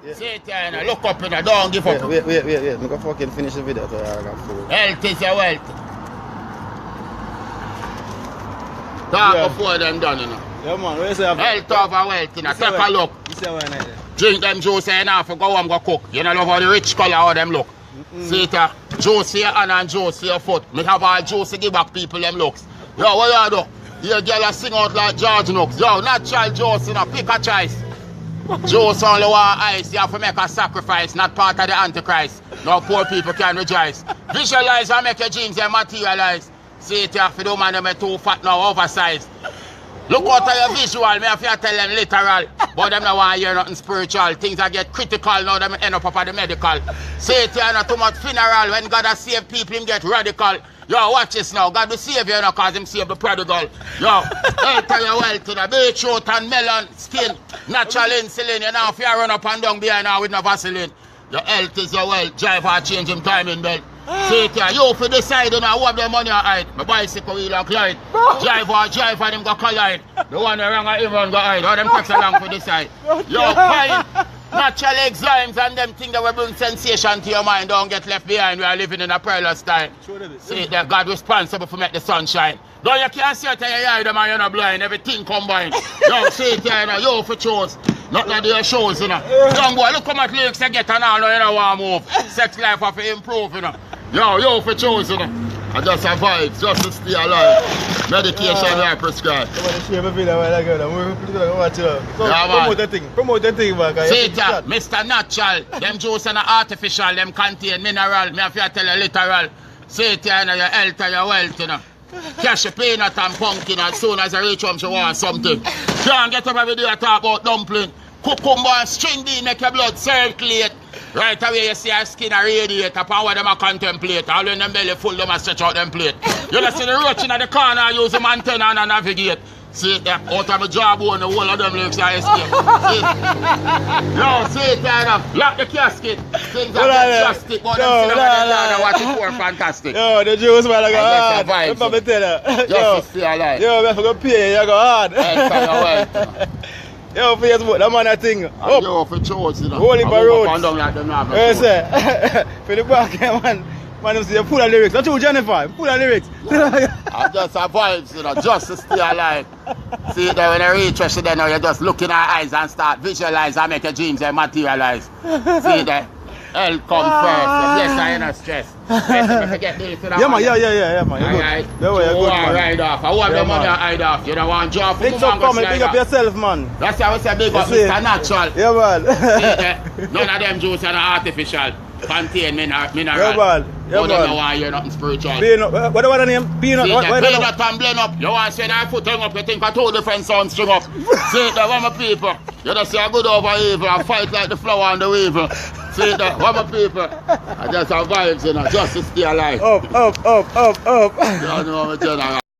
Yeah. See it here, you know, look up, you know, don't give up. Wait. I'm gonna fucking finish the video so I can fool. Health is your wealth. Talk Yeah. before them done, you know. Yeah, man, what you say? Health over wealth, you know. Take a look. You say what I need? Drink them juice here now for go home go cook. You know love how the rich colour how them look. See it here. Juice here hand and juice here foot. Me have all juice to give back people them looks. Yo, what you do? Your girl a sing out like George Nooks. Yo, natural juice, you know, pick a choice. Juice only want ice, you have to make a sacrifice, not part of the Antichrist. No poor people can rejoice. Visualize and make your dreams and materialize. See it here for the man them too fat now, oversized. Look out at your visual, me have to tell them literal. But them don't want to hear nothing spiritual. Things that get critical now, them end up at the medical. Say it here, not too much funeral. When God has saved people, him get radical. Yo, watch this now. God will save you, cause him save the prodigal. Yo, enter your wealth to the beetroot and melon skin. Natural insulin, you know, if you run up and down behind now with no Vaseline. Your health is your wealth. Drive or change him timing belt. See it here, you for decide, you know, what the money I hide. My bicycle wheel and Clyde. Drive and him go collide. The one around everyone go hide. All them takes along for decide. Yo, fine. Natural enzymes and them things that will bring sensation to your mind don't get left behind. We are living in a perilous time. See that God responsible for make the sun shine. Though you can't see it in your eye, man, you're not blind. Everything combined. Yo, see it here, you know, yo for chose. Not like their shows, you know. Young boy, look how much lyrics they get and all, you know, want to move. Sex life have to improve, you know. Yo for chose, you know. I just survive, just to stay alive. Medication I prescribe. Promote the thing, man. See it, Mr. Natural. Them juice and artificial, them contain mineral. Me have to tell you literal. See it, you know, your health and your wealth, you know. Cash a peanut and pumpkin as soon as I reach home, she want something. Can't get up every day and talk about dumpling. Cucumber and string bean make your blood circulate. Right away you see her skin a radiate upon what them a contemplate. All when them belly full, them a stretch out them plate. You know see the roach in the corner use them antenna and navigate. See it there, out of my jawbone, the whole of them lyrics are escape. See it? Yo, see it there now. Lock the casket. Things are fantastic, but them sit down and watch it for fantastic. Yo, the juice man like hard. Vibes. Let me tell you. Just to stay alive. Yo, I forgot pay, you go hard. Yo, Facebook, that man a thing. Up. Yo, for chores, you know. Holy roads. Up and down like them now. Yes, sir. For the back, man. Man, you see, you full of lyrics. Not you, Jennifer. Full of lyrics. I'm just a vibes, you know, just to stay alive. See that when you reach where then you just look in her eyes and start visualize and make your dreams and materialize. See that? Health come first. Yes, I ain't no stress. Let's forget this. Yeah, man. Yeah, man. Alright. You're good, man. Ride off. I want the money I ride off. You don't want job for big up, comment. Big up yourself, man. That's how we say big up Mr. Natural. Yeah, man. None of them juice are artificial. Contain mineral. Yeah, man. You don't want to hear nothing spiritual. Peanut. What the name? Peanut. Peanut and blend up. You want to say that foot hang up, you think I two different sounds string up. See that, what my people? You just say good over evil and fight like the flower and the weevil. See that, what my people? I just have vibes, you know, just to stay alive. Up. You know what I'm saying?